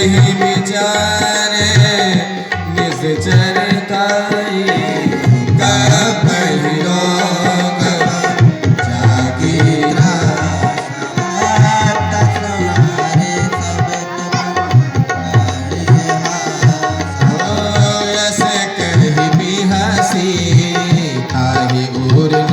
कहीं विचारे निश्चर काई कहीं रोग जागीरा ऐसे कहीं भी हंसी ताही उड़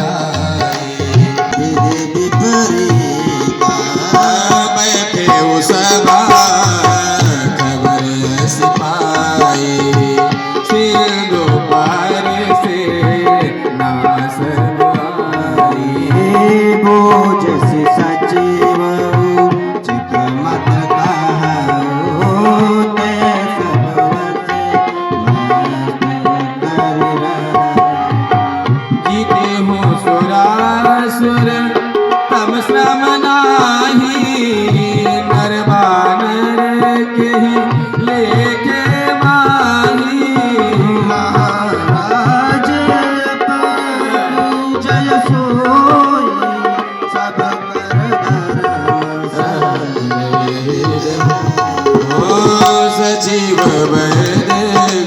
सजीव वैद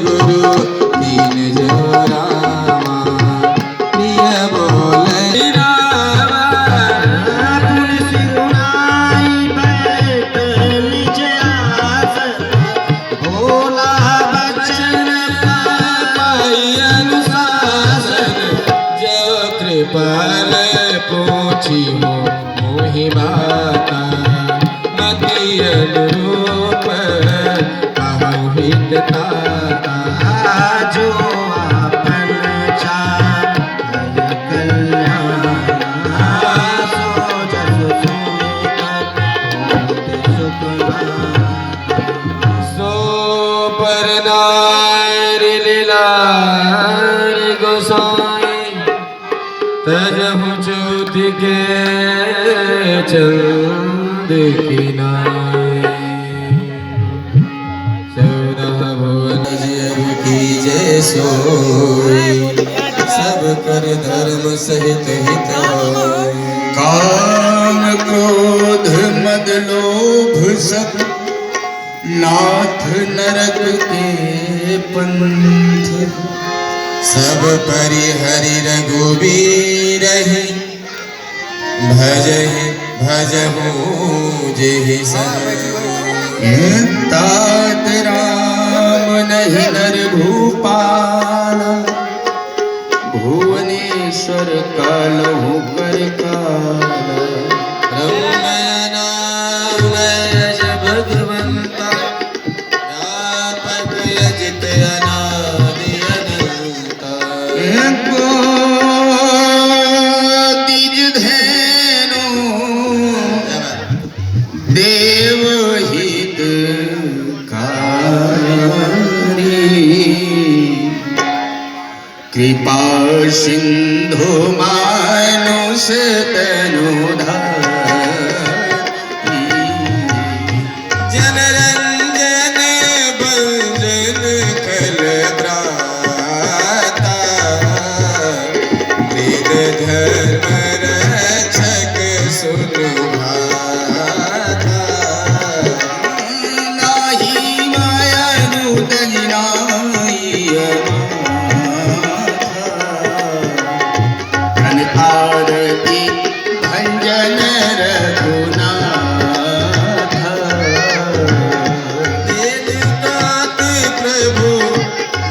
गुरु दीन जो रामा प्रिय बोले रामा तुलसी गुनाई बैठ निज आसन भोला बचन पाई अनुशासन जो कृपाल पूछी हो मोहि बाता मति अनुरूप जो आपन चाह कल्याण सो जस सो पर नारी लीलार गोसाई तजहु ज्योत के चंद की नाई कीजे सोई सब कर धर्म सहित हित काम क्रोध मद लोभ सब नाथ नरक के पंथ सब परिहरि रघुबीर भजहि भजहु जेहि तात राम नहीं नर भूपाल भुवनेश्वर कालहु कर काल भगवंता व्यापक अजित अनादि अनंता तिज धेनु देवहित कृपा सिंधु मानुष तनुधारी जनरंजन बंजन कलत्राता वेद धर्म रक्षक सुनुभाता नाही माया नूतन नाई आरती भंजन रघुनाथ देवनाथ प्रभु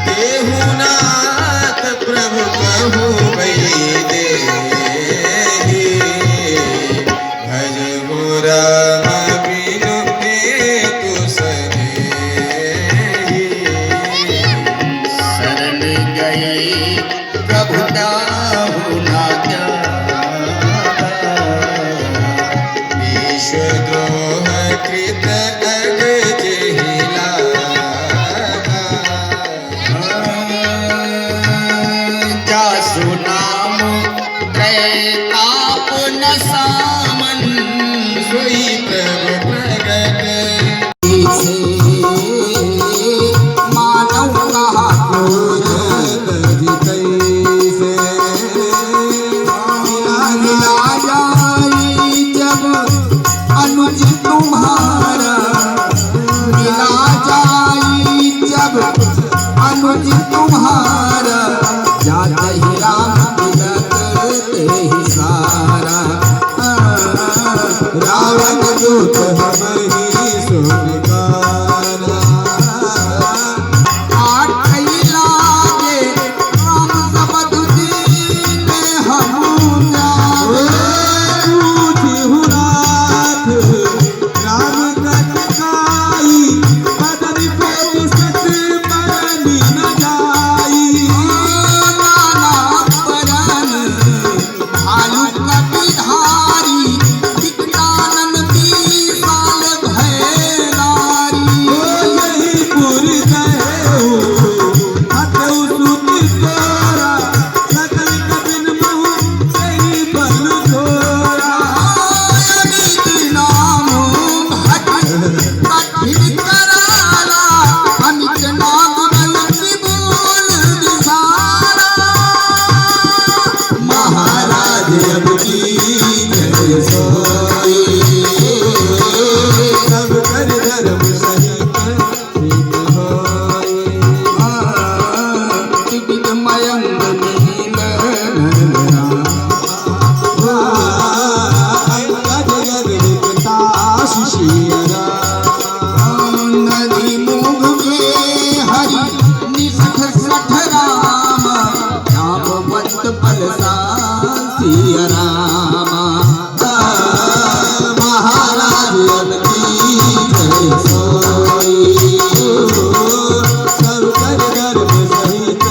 देहुनाथ प्रभु कहु वैदे भज राम बिनु हेतु सने धर्म सहित हित होई। टिटित मयंक नील नयना। जगद विकटाश शियरा। नदी मुख के हरि निसठ सठ राम। जापवंत बलसा सिया रामा। महाराज अनकी जय सोई। सब कर धर्म सहित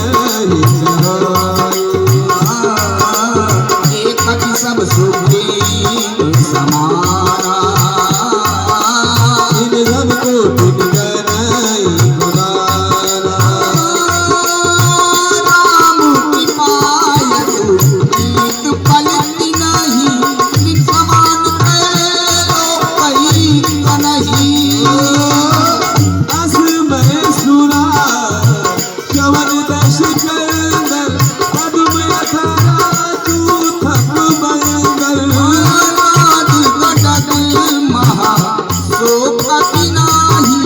हित होई। एक कपि सब सुग्रीव समाना। इन सबको तुम गनाई गुणाना। राम की पायतु प्रीत पलती नहीं। निज समान कैलो कहीं कनहीं। अस में सुरा चवन दश कंदर। पद्म अथरा चूथक बंदर। नाद गटक महा शोकति नाही।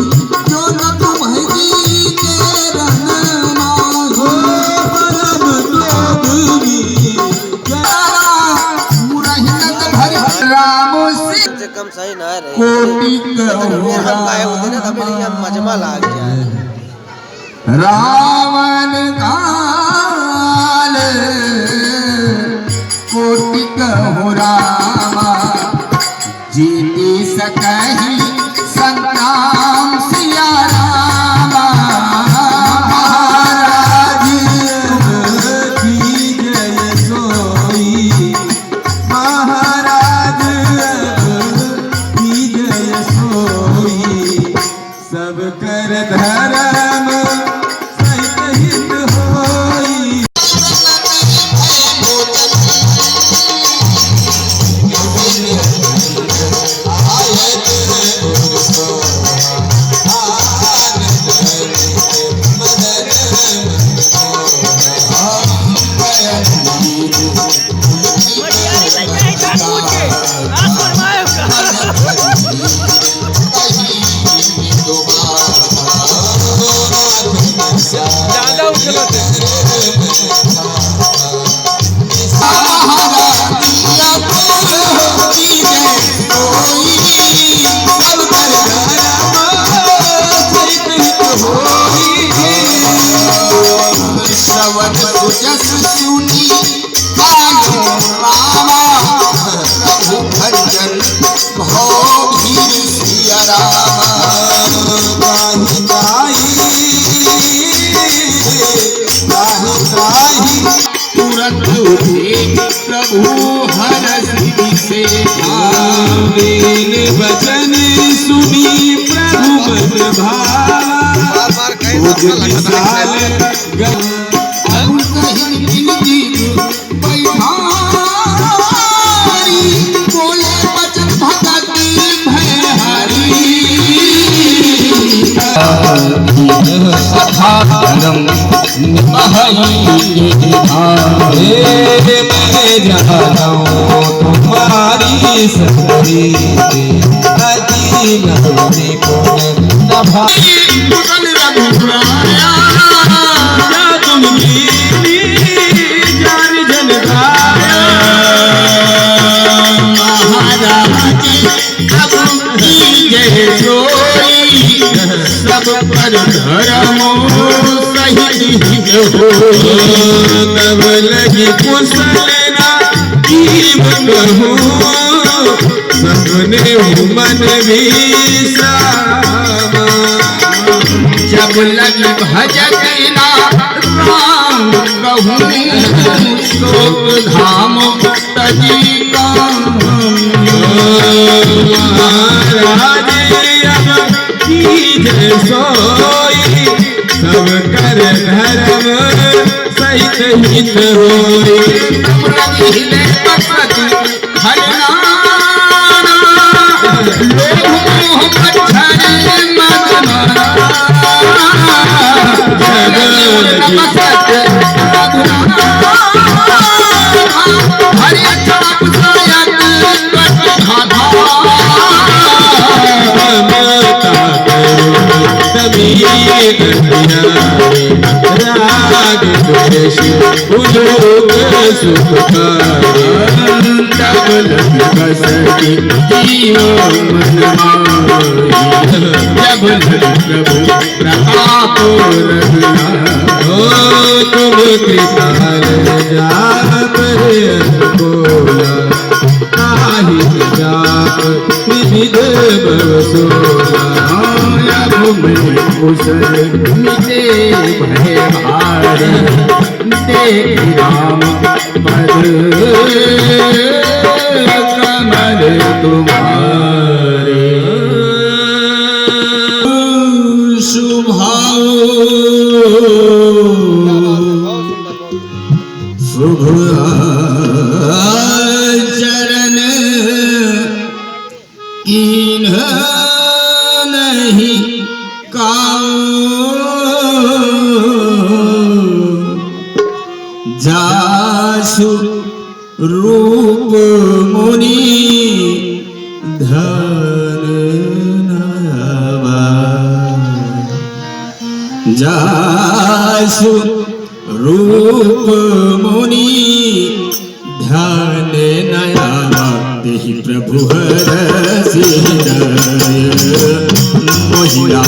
जो न तुम्हरी के रन हो माही। परम क्रोधनी मुरहिनत भर राम से कम से कम सही ना रहे। कोटि हम गाए होते ना तभी नहीं हम मजमा लाग जाए। रावण काल कोटि कहु रामा। जीति सकहि संग्राम सिया रामा। महाराज की जय सोई। महाराज की जय सोई। सब कर धर्म सहित हित होई। ज्यादा उछलते श्रवण जस सुनी कायो रामा। प्रभु भजन भो धीर सिया रामा। तुरंत उठे प्रभु हर सिद्धि से वचन सुनी प्रभु मन भावा। बार बार कहीं तो अच्छा लगता है। अंतहीन जिंदगी बैठारी। बोले वचन भगति भयहारी। सखा धर्म मैं जाता हूँ तुम्हारी सखरी। नदी नदी पुण्य नभा। मुगल रघुराया। तुम जान जन गाया। महाराज प्रभु की जय सोई। सब पर धर्मो सहित होई। तब लगी कुशलना जीवन कहूँ। सपने मन भी सामा। जब लगी भजना राम कहूँ। शोक धाम तजी काम। महाराज अब की जय सोई। सब कर धर्म सहित हित होई। हिले पसत हरनाना। लोभ मोह मच्छर मदमाना। पसत हरि चाप सायक कट धाधा। माता अंधियारे राग द्वेष उलोक सुखकारी तब लग बसती जीव मन माही जब लग प्रभु प्रताप रघुना ओ तुम कृपाल जाप रे बोला आहि जाप विविध बरसोला कुशल मिटे भय भारी देख राम पद कमल तुम्हारे शुभाओ शुभ चरण कीन्ह नहीं जासु रूप मुनि धन नवा जासु रूप मुनि ध्यान नया तेहि प्रभु हरसि मोहिला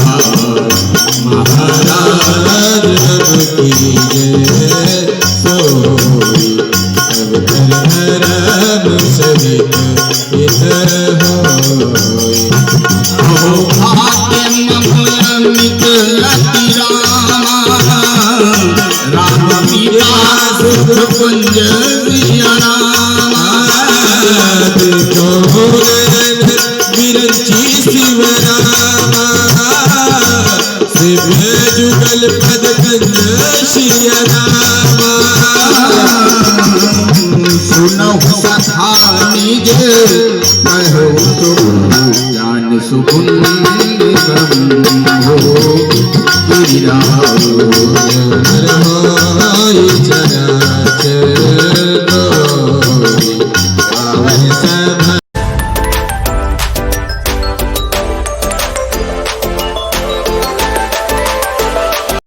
महाराज की जय सोई सब धर्म सहित हित होई भाग्यमित लति राम पिता सुख कुंज विरंची शिव रामा शिव जुगल पद कंज श्री रामा सुनहु सखा निज कहो ज्ञान सुकुंद हो गिरिराहो